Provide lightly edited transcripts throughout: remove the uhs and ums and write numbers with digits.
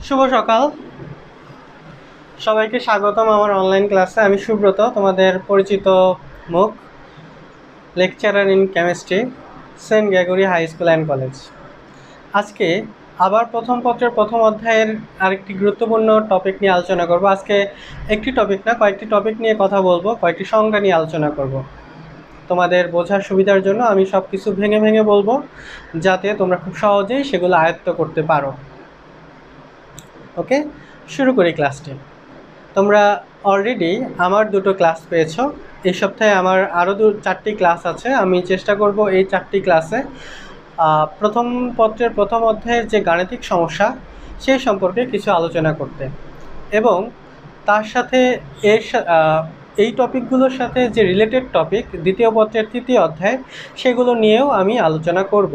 শুভ সকাল। সবাইকে স্বাগতম আমার অনলাইন ক্লাসে। আমি সুব্রত, তোমাদের পরিচিত মুখ, lecturer in chemistry, Saint Gregory High School and College. আজকে আবার প্রথম পত্রের প্রথম অধ্যায়ের আরেকটি গুরুত্বপূর্ণ টপিক নিয়ে আলোচনা করব। আজকে একটি টপিক না, কয়েকটি টপিক নিয়ে কথা বলবো, কয়েকটি সংজ্ঞা নিয়ে আলোচনা করব। তোমাদের বোঝার সুবিধার জন্য আমি সব কিছু ভেঙে ভেঙে বলবো, যাতে তোমরা খুব সহজেই সেগুলো আয়ত্ত করতে পারো। ওকে, শুরু করি ক্লাসটি। তোমরা অলরেডি আমার দুটো ক্লাস পেয়েছো। এই সপ্তাহে আমার আরও চারটি ক্লাস আছে। আমি চেষ্টা করব এই চারটি ক্লাসে প্রথম পত্রের প্রথম অধ্যায়ের যে গাণিতিক সমস্যা সেই সম্পর্কে কিছু আলোচনা করতে, এবং তার সাথে এই টপিকগুলোর সাথে যে রিলেটেড টপিক দ্বিতীয় পত্রের তৃতীয় অধ্যায়, সেগুলো নিয়েও আমি আলোচনা করব।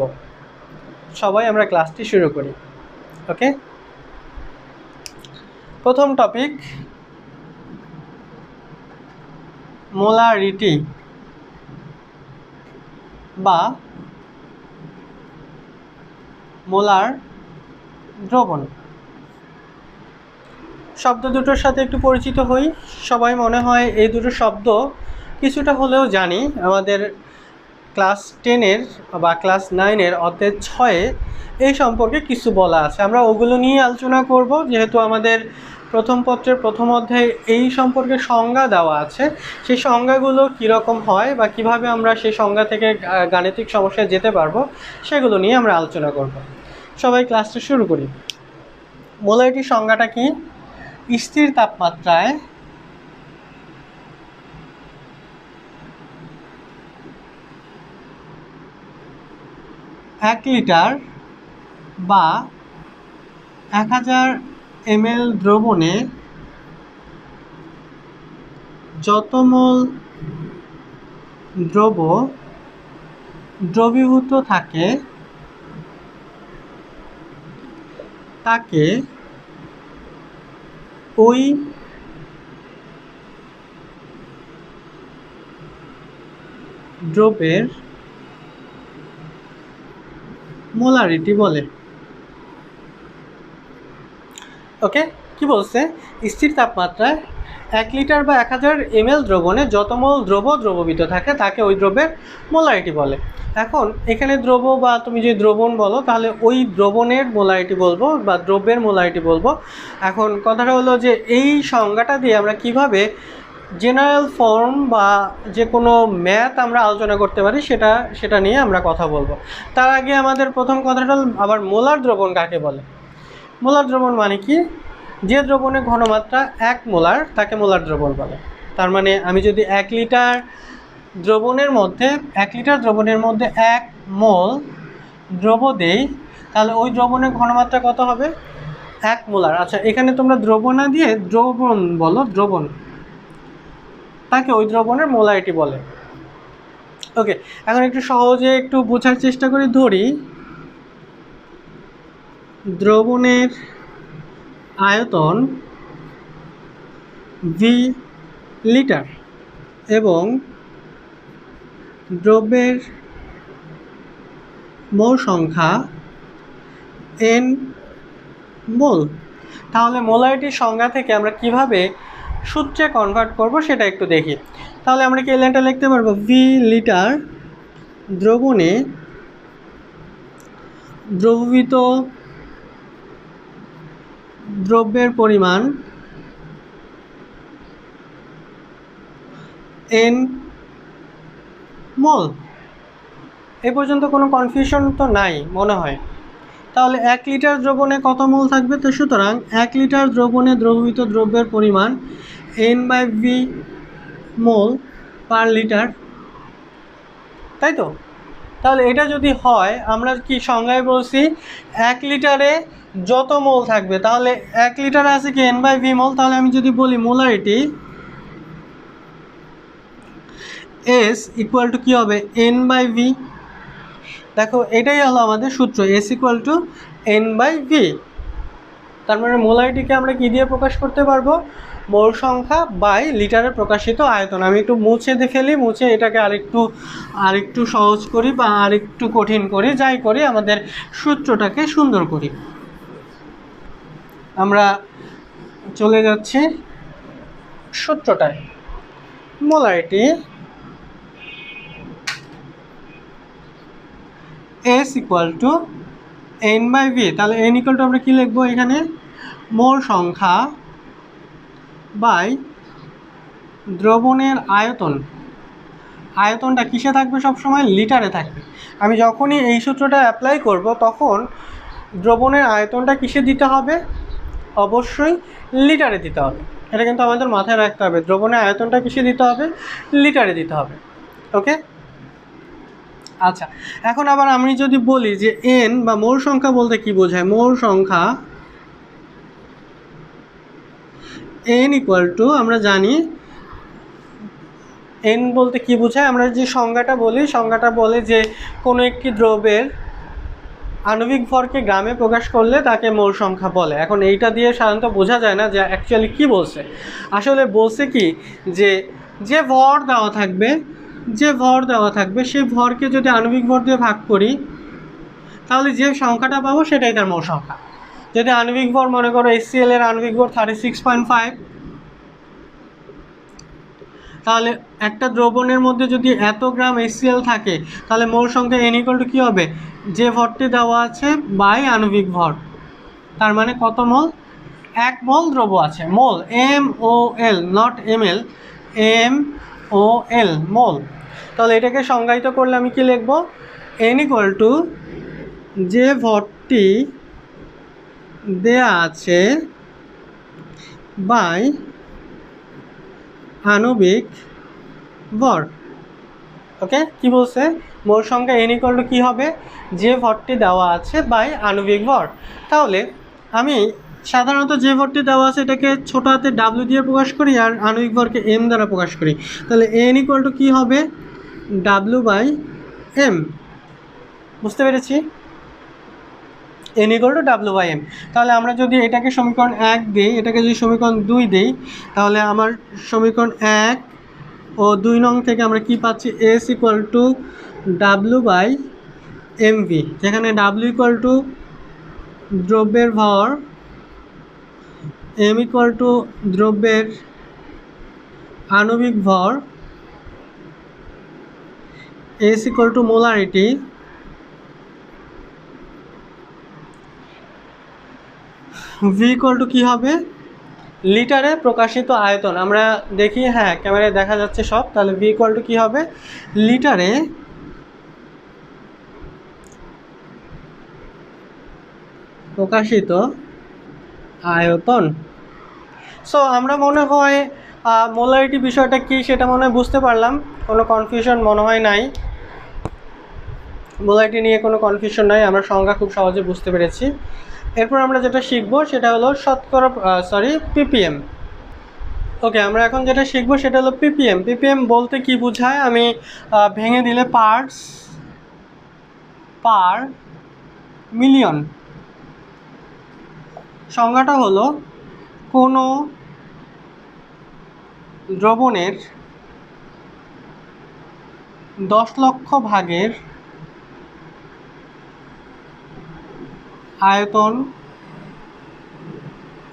সবাই আমরা ক্লাসটি শুরু করি। ওকে, প্রথম টপিক মোলারিটি বা মোলার দ্রবণ। শব্দ দুটোর সাথে একটু পরিচিত হই। সবাই মনে হয় এই দুটো শব্দ কিছুটা হলেও জানি। আমাদের ক্লাস 10-এর বা ক্লাস 9-এর অধ্যায় 6-এ এই সম্পর্কে কিছু বলা আছে। আমরা ওগুলো নিয়ে আলোচনা করব, যেহেতু আমাদের প্রথম পত্রের প্রথম অধ্যায়ে এই সম্পর্কে সংজ্ঞা দেওয়া আছে। সেই সংজ্ঞাগুলো কীরকম হয় বা কিভাবে আমরা সেই সংজ্ঞা থেকে গাণিতিক সমস্যায় যেতে পারবো, সেগুলো নিয়ে আমরা আলোচনা করব। সবাই ক্লাসটা শুরু করি। মোলারিটির সংজ্ঞাটা কি? স্থির তাপমাত্রায় এক লিটার বা 1000 ml দ্রবণে যত মোল দ্রবীভূত থাকে তাকে ওই দ্রব্যের মোলারিটি বলে। ওকে, কি বলছে? স্থির তাপমাত্রায় 1 লিটার বা 1000 ml দ্রবণে যত মোল দ্রবীভূত থাকে তাকে ওই দ্রব্যের মোলারিটি বলে। এখন এখানে দ্রব বা তুমি যদি দ্রবণ বলো, তাহলে ওই দ্রবণের মোলারিটি বলবো বা দ্রব্যের মোলারিটি বলবো। এখন কথাটা হলো যে এই সংজ্ঞাটা দিয়ে আমরা কিভাবে জেনারেল ফর্ম বা যে কোনো ম্যাথ আমরা আলোচনা করতে পারি সেটা নিয়ে আমরা কথা বলবো। তার আগে আমাদের প্রথম কথাটা আবার মোলার দ্রবণ কাকে বলে। মোলার দ্রবণ মানে কি? যে দ্রবণের ঘনমাত্রা 1 মোলার তাকে মোলার দ্রবণ বলে। তার মানে আমি যদি 1 লিটার দ্রবণের মধ্যে 1 মোল দ্রব দেই, তাহলে ওই দ্রবণের ঘনমাত্রা কত হবে? 1 মোলার। আচ্ছা, এখানে তোমরা দ্রবণ না দিয়ে দ্রবণ বলো, দ্রবণ, তাকে ওই দ্রবণের মোলারিটি বলে। ওকে, এখন একটু সহজে একটু বোঝার চেষ্টা করি। ধরি দ্রবণের আয়তন V লিটার এবং দ্রব্যের মোল সংখ্যা N মোল। তাহলে মোলারিটির সংজ্ঞা থেকে আমরা কিভাবে সূত্রে কনভার্ট করব সেটা একটু দেখি। তাহলে আমরা কি এই লাইনটা লিখতে পারবো? V লিটার দ্রবণে দ্রবীভূত দ্রব্যের পরিমাণ N মোল। এ পর্যন্ত কোনো কনফিউশন তো নাই মনে হয়। তাহলে 1 লিটার দ্রবণে কত মোল থাকবে? তো সুতরাং 1 লিটার দ্রবণে দ্রবীভূত দ্রব্যের পরিমাণ N/V মোল পার লিটার, তাই তো? তাহলে এটা যদি হয়, আমরা কি সংজ্ঞায় বলছি 1 লিটারে যত মোল থাকবে, তাহলে 1 লিটারে আছে কি N/V মোল। তাহলে আমি যদি বলি মোলারিটি S ইকুয়াল টু কী হবে? N/V। দেখো, এটাই হলো আমাদের সূত্র, S ইকুয়াল টু N/V। তার মানে মোলারিটিকে আমরা কী দিয়ে প্রকাশ করতে পারবো? মোল সংখ্যা বাই লিটারে প্রকাশিত আয়তন। আমি একটু মুছে ফেলি, মুছে এটাকে আরেকটু সহজ করি বা আরেকটু কঠিন করি, যাই করি আমাদের সূত্রটাকে সুন্দর করি। আমরা চলে যাচ্ছি সূত্রটায়। Molarity S equal to N by V। তাহলে N ইকুয়াল টু আমরা কী লিখবো এখানে? মোল সংখ্যা বাই দ্রবণের আয়তন। আয়তনটা কিসে থাকবে? সবসময় লিটারে থাকবে। আমি যখনই এই সূত্রটা অ্যাপ্লাই করব তখন দ্রবণের আয়তনটা কিসে দিতে হবে? অবশ্যই লিটারে দিতে হবে। এটা কিন্তু আমাদের মাথায় রাখতে হবে। দ্রবণের আয়তনটা কিসে দিতে হবে? লিটারে দিতে হবে। ওকে, আচ্ছা। এখন আবার আমি যদি বলি যে এন বা মোল সংখ্যা বলতে কি বোঝায়? মোল সংখ্যা এন ইকুয়াল টু, আমরা জানি এন বলতে কি বোঝায়? আমরা যে সংজ্ঞাটা বলে যে কোনো একটি দ্রব্যের আণবিক ভরকে গ্রামে প্রকাশ করলে তাকে মোল সংখ্যা বলে। এখন এইটা দিয়ে সাধারণত বোঝা যায় না যে অ্যাকচুয়ালি কি বলছে। আসলে বলছে কি যে ভর দেওয়া থাকবে সেই ভরকে যদি আণবিক ভর দিয়ে ভাগ করি তাহলে যে সংখ্যাটা পাবো সেটাই তার মোল সংখ্যা। যদি আণবিক ভর মনে করো HCl এর আণবিক ভর 36.5, তাহলে একটা দ্রবণের মধ্যে যদি এত গ্রাম HCl থাকে তাহলে মোল সংখ্যা N ইকুয়াল টু কী হবে? যে ভরটি দেওয়া আছে বাই আণবিক ভর, তার মানে কত মোল? 1 মোল দ্রব্য আছে। মোল MOL, নট ml, MOL, মোল। তাহলে এটাকে সংজ্ঞায়িত করলে আমি কি লিখব? N ইকুয়াল টু যে ভরটি দেয়া আছে বাই আণবিক ভর। ওকে, কি বলছে? মোল সংখ্যা N ইকুয়াল টু কী হবে? যে ভরটি দেওয়া আছে বাই আণবিক ভর। তাহলে আমি সাধারণত যে ভরটি দেওয়া আছে এটাকে ছোট হাতে W দিয়ে প্রকাশ করি আর আণবিক ভরকে M দ্বারা প্রকাশ করি। তাহলে N ইকুয়াল টু কী হবে? W by M। বুঝতে পেরেছি? N equal to W by M। তাহলে আমরা যদি এটাকে সমীকরণ 1 দিই, এটাকে যদি সমীকরণ 2 দিই, তাহলে আমার সমীকরণ 1 ও 2 নং থেকে আমরা কি পাচ্ছি? S equal to W by MV, যেখানে W ইকুয়াল টু দ্রব্যের ভর, M ইকুয়াল টু দ্রব্যের আণবিক ভর, S equal to molarity, V equal to কী হবে? লিটারে প্রকাশিত আয়তন। আমরা দেখি, হ্যাঁ ক্যামেরায় দেখা যাচ্ছে সব। তাহলে V ইকুয়াল টু কী হবে? লিটারে প্রকাশিত আয়তন। সো আমরা মনে হয় মোলারিটি বিষয়টা কি সেটা মনে হয় বুঝতে পারলাম। কোনো কনফিউশন মনে হয় নাই। মোলারিটি নিয়ে কোনো কনফিউশন নাই, আমরা সংজ্ঞা খুব সহজে বুঝতে পেরেছি। এরপর আমরা যেটা শিখব সেটা হলো ppm। ওকে, আমরা এখন যেটা শিখব সেটা হলো ppm। ppm বলতে কি বোঝায় আমি ভেঙে দিলে পার্টস পার মিলিয়ন। সংজ্ঞাটা হলো কোনো দ্রবণের 10 লক্ষ ভাগের আয়তন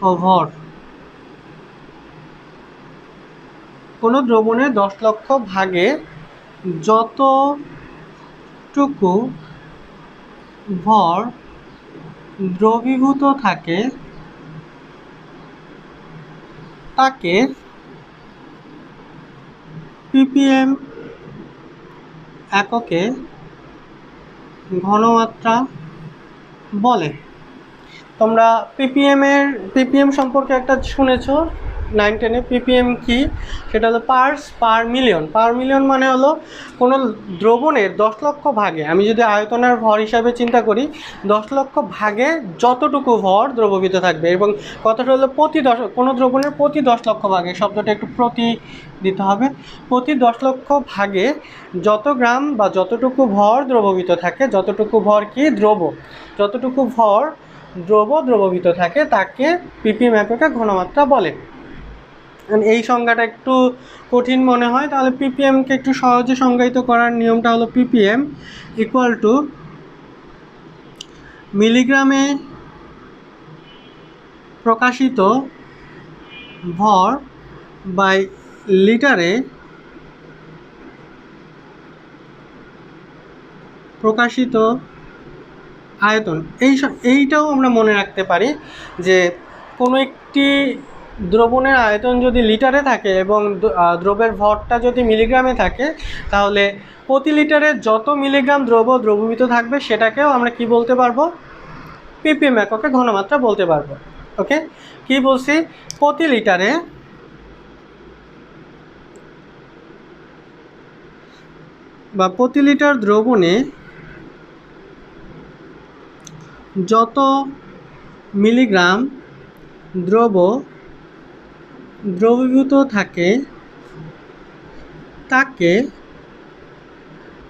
ও ভর। কোনো দ্রবণের 10 লক্ষ ভাগে যতটুকু ভর দ্রবীভূত থাকে তাকে ppm এককে ঘনমাত্রা বলে। তোমরা ppm সম্পর্কে একটা শুনেছো 9-10-এ। ppm কি? সেটা হলো parts per million. Per million মানে হলো কোনো দ্রবণের 10 লক্ষ ভাগে, আমি যদি আয়তনের ভর হিসাবে চিন্তা করি, 10 লক্ষ ভাগে যতটুকু ভর দ্রবীভূত থাকবে, এবং কথাটা হলো কোনো দ্রবণের প্রতি 10 লক্ষ ভাগে, শব্দটা একটু প্রতি দিতে হবে, প্রতি 10 লক্ষ ভাগে যত গ্রাম বা যতটুকু ভর দ্রবীভূত থাকে, যতটুকু ভর কি? দ্রব। যতটুকু ভর দ্রবীভূত থাকে তাকে ppm এককে ঘনমাত্রা বলে। এই সংজ্ঞাটা একটু কঠিন মনে হয়, তাহলে ppmকে একটু সহজে সংজ্ঞায়িত করার নিয়মটা হলো ppm ইকুয়াল টু মিলিগ্রামে প্রকাশিত ভর বাই লিটারে প্রকাশিত আয়তন। এইটাও আমরা মনে রাখতে পারি যে কোনো একটি দ্রবণের আয়তন যদি লিটারে থাকে এবং দ্রবের ভরটা যদি মিলিগ্রামে থাকে, তাহলে প্রতি লিটারে যত মিলিগ্রাম দ্রবীভূত থাকবে সেটাকেও আমরা কি বলতে পারবো? ppm এককে ঘনমাত্রা বলতে পারবো। ওকে, কি বলছি? প্রতি লিটারে বা প্রতি লিটার দ্রবণে যত মিলিগ্রাম দ্রবীভূত থাকে তাকে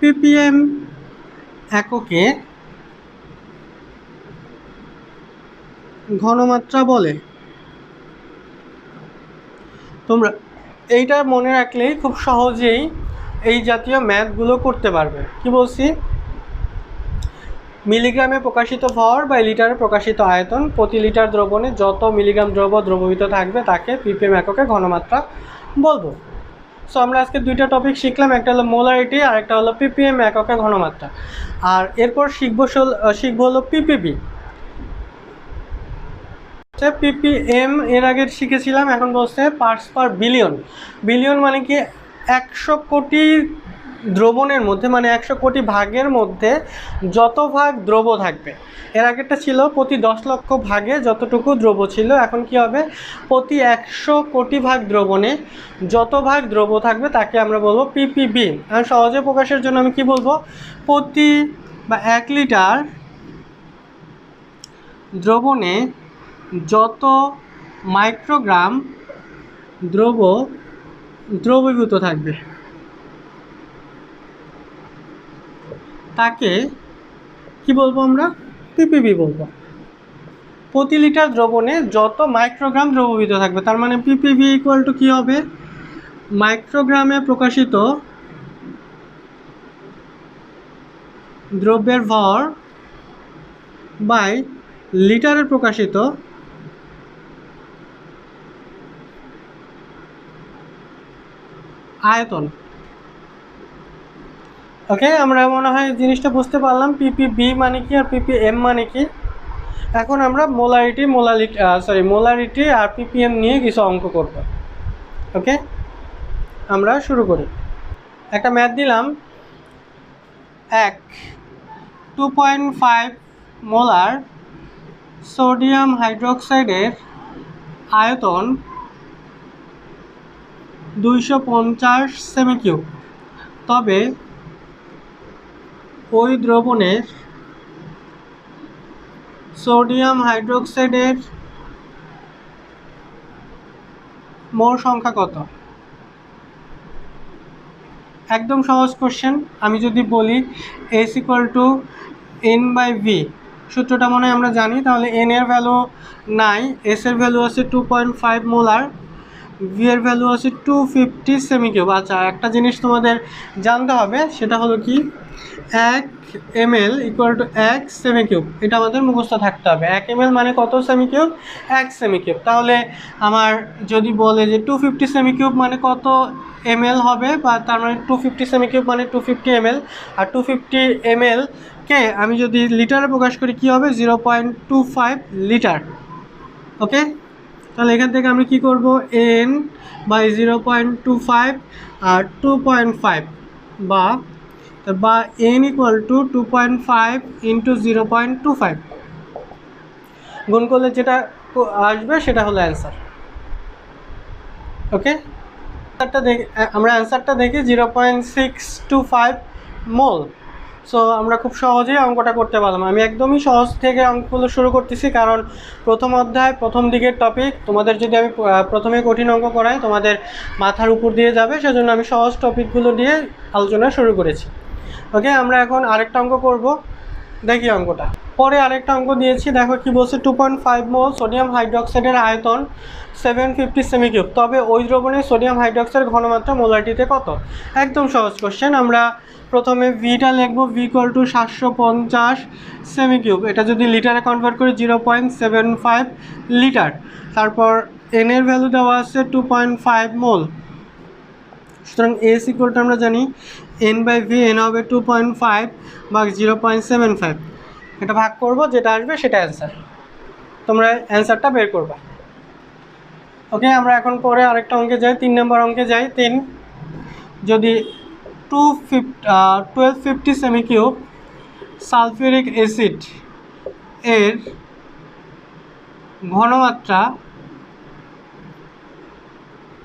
ppm এককে ঘনমাত্রা বলে। তোমরা এইটা মনে রাখলেই খুব সহজেই এই জাতীয় ম্যাথগুলো করতে পারবে। কি বলছি? মিলিগ্রামে প্রকাশিত ভর বা লিটারে প্রকাশিত আয়তন, প্রতি লিটার দ্রবণে যত মিলিগ্রাম দ্রবীভূত থাকবে তাকে ppm এককে ঘনমাত্রা বলবো। সো আমরা আজকে দুইটা টপিক শিখলাম, একটা হলো মোলারিটি আর একটা হলো ppm এককে ঘনমাত্রা। আর এরপর শিখবো হলো ppb। ppm এর আগে শিখেছিলাম, এখন বলছে পার্টস পার বিলিয়ন। বিলিয়ন মানে কি? 100 কোটি দ্রবণের মধ্যে, মানে 100 কোটি ভাগের মধ্যে যত ভাগ দ্রব থাকবে। এর আগেরটা ছিল প্রতি 10 লক্ষ ভাগে যতটুকু দ্রব ছিল, এখন কি হবে? প্রতি 100 কোটি ভাগ দ্রবণে যত ভাগ দ্রব থাকবে তাকে আমরা বলবো ppb। আর সহজে প্রকাশের জন্য আমি কি বলবো? প্রতি বা 1 লিটার দ্রবণে যত মাইক্রোগ্রাম দ্রবীভূত থাকবে তাকে কি বলবো? আমরা ppb বলবো। প্রতি লিটার দ্রবণে যত মাইক্রোগ্রাম দ্রবীভূত থাকবে, তার মানে ppb ইকুয়াল টু কী হবে? মাইক্রোগ্রামে প্রকাশিত দ্রব্যের ভর বাই লিটারে প্রকাশিত আয়তন। ওকে, আমরা মনে হয় জিনিসটা বুঝতে পারলাম ppb মানে কি আর ppm মানে কি। এখন আমরা মোলারিটি আর ppm নিয়ে কিছু অঙ্ক করব। ওকে, আমরা শুরু করি। একটা ম্যাথ দিলাম, 2.5 মোলার সোডিয়াম হাইড্রোক্সাইডের আয়তন 250 সেমি কিউব। তবে ওই দ্রবণের সোডিয়াম হাইড্রোক্সাইডের মোল সংখ্যা কত? একদম সহজ কোশ্চেন। আমি যদি বলি S = N/V, সূত্রটা মনে হয় আমরা জানি, তাহলে N এর ভ্যালু 9, S এর ভ্যালু আছে 2.5 মোলার, V এর ভ্যালু আছে 250 সেমি কিউব। আচ্ছা, একটা জিনিস তোমাদের জানতে হবে, সেটা হলো কি 1 ml = 1 সেমি কিউব। এটা আমাদের মুখস্থ থাকতে হবে। 1 ml মানে কত সেমি কিউব? 1 semi cube. তাহলে আমার যদি বলে যে 250 সেমি কিউব মানে কত ml হবে, বা তার মানে 250 সেমি কিউব মানে 250 ml, আর 250 ml কে আমি যদি লিটারে প্রকাশ করি কি হবে? 0.25 লিটার। ওকে, তাহলে এখান থেকে আমি কি করব? n বাই 0.25 আর 2.5 বা n = 2.5 × 0.25 গুণ করলে যেটা আসবে সেটা হলো অ্যান্সার। ওকে, আমরা অ্যান্সারটা দেখি 0.625 মোল। সো আমরা খুব সহজেই অঙ্কটা করতে পারলাম। আমি একদমই সহজ থেকে অঙ্কগুলো শুরু করতেছি, কারণ প্রথম অধ্যায় প্রথম দিকের টপিক। তোমাদের যদি আমি প্রথমে কঠিন অঙ্ক করাই তোমাদের মাথার উপর দিয়ে যাবে, সেজন্য আমি সহজ টপিকগুলো দিয়ে আলোচনা শুরু করেছি। ওকে, আমরা এখন আরেকটা অঙ্ক করব। দেখি অঙ্কটা। পরে আরেকটা অঙ্ক দিয়েছি, দেখো কি বলছে, 2.5 মোল সোডিয়াম হাইড্রোক্সাইডের আয়তন 750 সেমি কিউব, তবে ওই দ্রবণে সোডিয়াম হাইড্রোক্সাইড ঘনমাত্রা মোলারিটিতে কত? একদম সহজ কোশ্চেন। আমরা প্রথমে ভিটা লিখব, V equal two 750 semi cube, এটা যদি লিটারে কনভার্ট করি 0.75 লিটার। তারপর এন এর ভ্যালু দেওয়া আছে 2.5 মোল, সুতরাং এস ইকুয়ালটা আমরা জানি এন বাই ভি, এন হবে 2.5 ভাগ 0.75, এটা ভাগ করব, যেটা আসবে সেটা অ্যান্সার। তোমরা অ্যান্সারটা বের করবা। ওকে, আমরা এখন পরে আরেকটা অঙ্কে যাই, 3 নম্বর অঙ্কে যাই। 3, যদি 1250 সেমি কিউব সালফিউরিক অ্যাসিড এর ঘনমাত্রা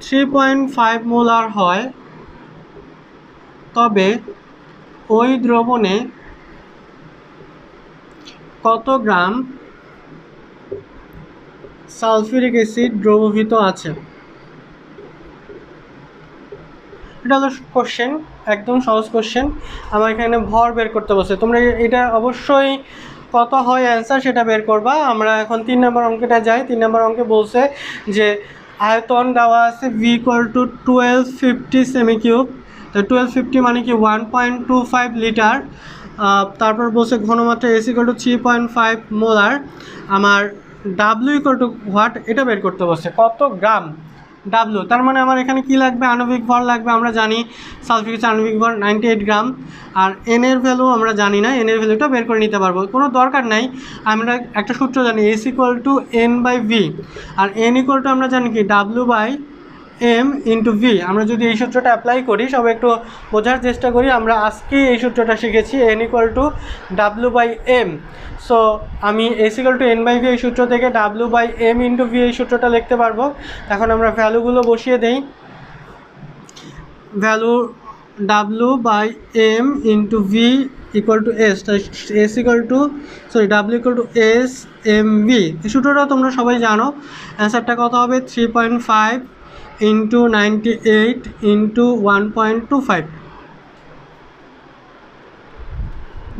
3.5 মোলার হয়, তবে ওই দ্রবণে কত গ্রাম সালফিউরিক অ্যাসিড দ্রবীভূত আছে? এটা হলো কোশ্চেন, একদম সহজ কোশ্চেন। আমার এখানে ভর বের করতে বলছে, তোমরা এটা অবশ্যই কত হয় অ্যান্সার সেটা বের করবা। আমরা এখন 3 নম্বর অঙ্কটা যাই। 3 নম্বর অঙ্কে বলছে যে আয়তন দেওয়া আছে V equal two 1250 semi cube, তো 1250 মানে কি 1.25 লিটার। তারপর বলছে ঘনমাত্রা এস ইকুয়াল টু 3.5 মোলার। আমার ডাব্লিউ ইকুয়াল টু হোয়াট, এটা বের করতে বলছে, কত গ্রাম ডাব্লিউ। তার মানে আমার এখানে কি লাগবে, আণবিক ভর লাগবে। আমরা জানি সালফিউরিক আণবিক ভর 98 গ্রাম, আর এন এর ভ্যালু আমরা জানি না, এন এর ভ্যালুটা বের করে নিতে পারবো, কোনো দরকার নাই। আমরা একটা সূত্র জানি, S equal to N by V, আর এন ইকুয়াল টু আমরা জানি কি W by M into V. আমরা যদি এই সূত্রটা অ্যাপ্লাই করি, সবাই একটু বোঝার চেষ্টা করি। আমরা আজকে এই সূত্রটা শিখেছি, N equal to W by M. So আমি S equal to N by V এই সূত্র থেকে W by M into V এই সূত্রটা লিখতে পারবো। এখন আমরা ভ্যালুগুলো বসিয়ে দেই। Value W by M into V equal to S, S equal to W equal to S M V. এই সূত্রটা তোমরা সবাই জানো। অ্যান্সারটা কত হবে, 3.5 ইন্টু 98 ইন্টু 1.25।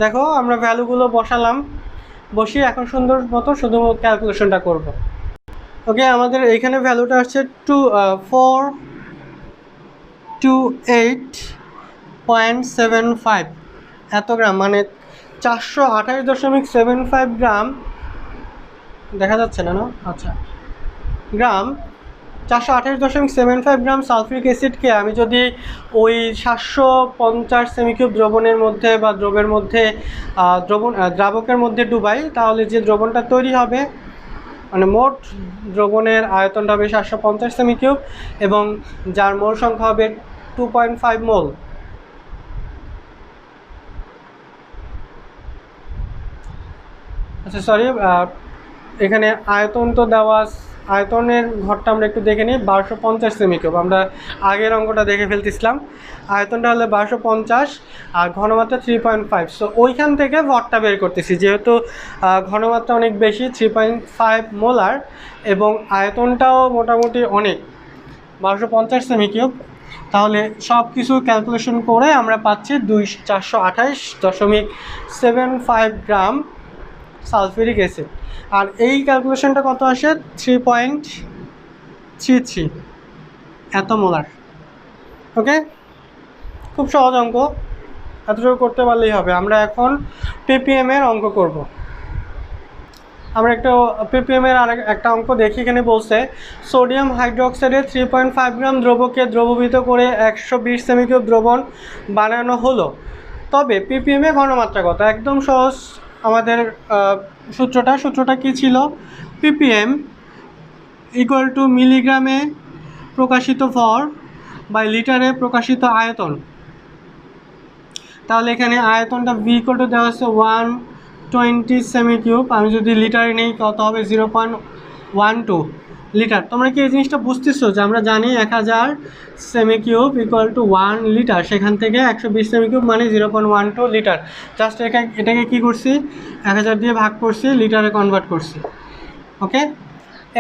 দেখো আমরা ভ্যালুগুলো বসালাম, বসিয়ে এখন সুন্দর মতো শুধু ক্যালকুলেশনটা করব। ওকে, আমাদের এইখানে ভ্যালুটা আসছে 428.75 এত গ্রাম, মানে 428.75 গ্রাম। দেখা যাচ্ছে না, আচ্ছা, গ্রাম 428.75 গ্রাম সালফিউরিক অ্যাসিডকে আমি যদি ওই 750 সেমি কিউব দ্রবণের মধ্যে বা দ্রাবকের মধ্যে ডুবাই, তাহলে যে দ্রবণটা তৈরি হবে, মানে মোট দ্রবণের আয়তনটা হবে 750 সেমি কিউব, এবং যার মোল সংখ্যা হবে 2.5 মোল। আচ্ছা সরি, এখানে আয়তন তো দেওয়া, আয়তনের ঘরটা আমরা একটু দেখে নিই। 1250 সেমি কিউব, আমরা আগের অঙ্কটা দেখে ফেলতেছিলাম। আয়তনটা হলে 1250 আর ঘনমাত্রা 3.5। সো ওইখান থেকে ভরটা বের করতেছি, যেহেতু ঘনমাত্রা অনেক বেশি 3.5 মোলার, এবং আয়তনটাও মোটামুটি অনেক 1250 সেমি কিউব। তাহলে সব কিছু ক্যালকুলেশন করে আমরা পাচ্ছি 428.75 গ্রাম সালফিউরিক অ্যাসিড। আর এই ক্যালকুলেশনটা কত আসে, 3.33 এত মোলার। ওকে, খুব সহজ অঙ্ক, এতটুকু করতে পারলেই হবে। আমরা এখন পিপিএম এর অঙ্ক করব। আমরা একটু পিপিএম এর একটা অঙ্ক দেখি। এখানে বলছে সোডিয়াম হাইড্রোক্সাইডের 3.5 গ্রাম দ্রবকে দ্রবীভূত করে 120 সেমি কিউব দ্রবণ বানানো হলো, তবে পিপিএম এর ঘনমাত্রা কত? একদম সহজ, আমাদের সূত্রটা কি ছিল, পিপিএম ইকুয়াল টু মিলিগ্রামে প্রকাশিত ভর বাই লিটারে প্রকাশিত আয়তন। তাহলে এখানে আয়তনটা ভি ইকুয়াল টু দেওয়া আছে 120 সেমি কিউব, আমি যদি লিটারে নেই কত হবে, 0.12 লিটার। তোমরা কি এই জিনিসটা বুঝতেছো যে আমরা জানি 1000 semi cube equal to 1 litre, সেখান থেকে 120 সেমি কিউব মানে 0.12 লিটার। জাস্ট এটাকে কী করছি, 1000 দিয়ে ভাগ করছি, লিটারে কনভার্ট করছি। ওকে,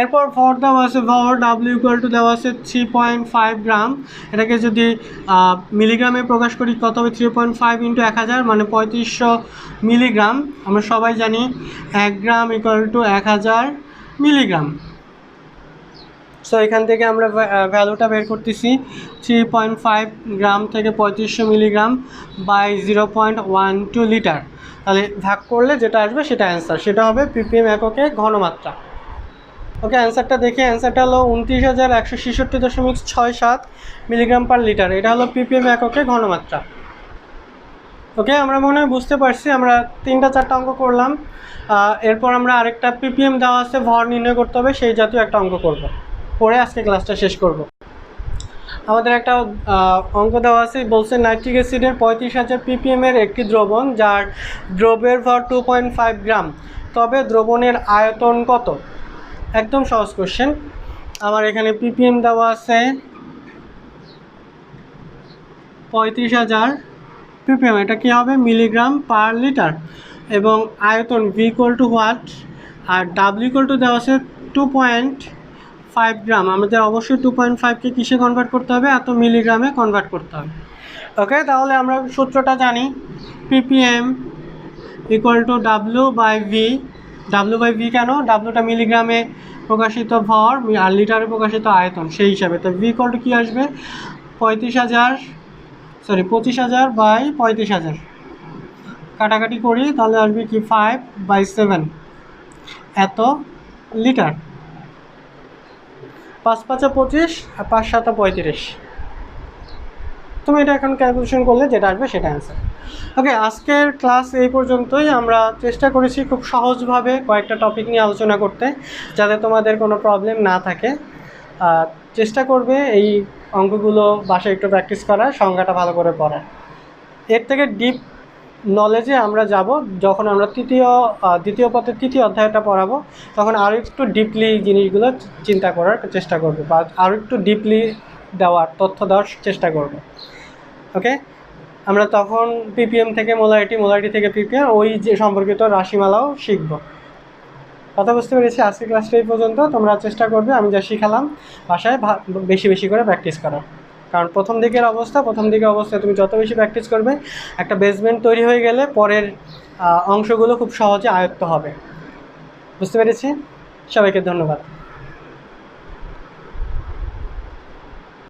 এরপর ভর দেওয়া আছে, ভর ডাব্লিউ ইকুয়াল টু দেওয়া আছে 3.5 গ্রাম। এটাকে যদি মিলিগ্রামে প্রকাশ করি কত হবে, 3.5 ইন্টু 1000 মানে 3500 মিলিগ্রাম। আমরা সবাই জানি 1 গ্রাম ইকুয়াল টু 1000 মিলিগ্রাম। সো এখান থেকে আমরা ভ্যালুটা বের করতেছি, 3.5 গ্রাম থেকে 3500 মিলিগ্রাম বাই 0.12 লিটার। তাহলে ভাগ করলে যেটা আসবে সেটা অ্যান্সার, সেটা হবে ppm এককে ঘনমাত্রা। ওকে, অ্যান্সারটা দেখি। অ্যান্সারটা হলো 29,166.67 মিলিগ্রাম পার লিটার। এটা হলো ppm এককে ঘনমাত্রা। ওকে, আমরা মনে হয় বুঝতে পারছি। আমরা 3-4টা অঙ্ক করলাম। এরপর আমরা আরেকটা ppm দেওয়া আছে, ভর নির্ণয় করতে হবে, সেই জাতীয় একটা অঙ্ক করব, পরে আজকে ক্লাসটা শেষ করব। আমাদের একটা অঙ্ক দেওয়া আছে, বলছে নাইট্রিক অ্যাসিডের 35,000 ppm এর একটি দ্রবণ যার দ্রব্যের ভর 2.5 গ্রাম, তবে দ্রবণের আয়তন কত? একদম সহজ কোশ্চেন। আমার এখানে ppm দেওয়া আছে 35,000 ppm, এটা কী হবে, মিলিগ্রাম পার লিটার, এবং আয়তন v ইকুয়াল টু হোয়াট, আর w ইকুয়াল টু দেওয়া আছে 2.5 গ্রাম। আমাদের অবশ্যই 2.5কে কিসে কনভার্ট করতে হবে, এত মিলিগ্রামে কনভার্ট করতে হবে। ওকে, তাহলে আমরা সূত্রটা জানি, ppm equal to w by v। কেন? wটা মিলিগ্রামে প্রকাশিত ভর আর লিটারে প্রকাশিত আয়তন, সেই হিসাবে। তো v ইকুয়াল টু কী আসবে, 25,000 বাই 35,000, কাটাকাটি করি তাহলে আসবে কি 5/7 এত লিটার। 5×5 = 25 আর 5×7 = 35। তুমি এটা এখন ক্যালকুলেশন করলে যেটা আসবে সেটা অ্যান্সার। ওকে, আজকের ক্লাস এই পর্যন্তই। আমরা চেষ্টা করেছি খুব সহজভাবে কয়েকটা টপিক নিয়ে আলোচনা করতে, যাতে তোমাদের কোনো প্রবলেম না থাকে। চেষ্টা করবে এই অঙ্কগুলো বাসায় একটু প্র্যাকটিস করার, সংজ্ঞাটা ভালো করে পড়ার। এর থেকে ডিপ নলেজে আমরা যাব যখন আমরা দ্বিতীয় পত্রের 3য় অধ্যায়টা পড়াবো, তখন আরও একটু ডিপলি জিনিসগুলো চিন্তা করার চেষ্টা করবো, বা আরও একটু ডিপলি তথ্য দেওয়ার চেষ্টা করব। ওকে, আমরা তখন ppm থেকে মোলারিটি থেকে ppm, ওই যে সম্পর্কিত রাশিমালাও শিখব। কথা বুঝতে পেরেছি? আজকের ক্লাসটা এই পর্যন্ত। তোমরা চেষ্টা করবে আমি যা শিখালাম বাসায় বেশি বেশি করে প্র্যাকটিস করার, কারণ প্রথম দিকের অবস্থায় তুমি যত বেশি প্র্যাকটিস করবে, একটা বেসমেন্ট তৈরি হয়ে গেলে পরের অংশগুলো খুব সহজে আয়ত্ত হবে। বুঝতে পেরেছি? সবাইকে ধন্যবাদ।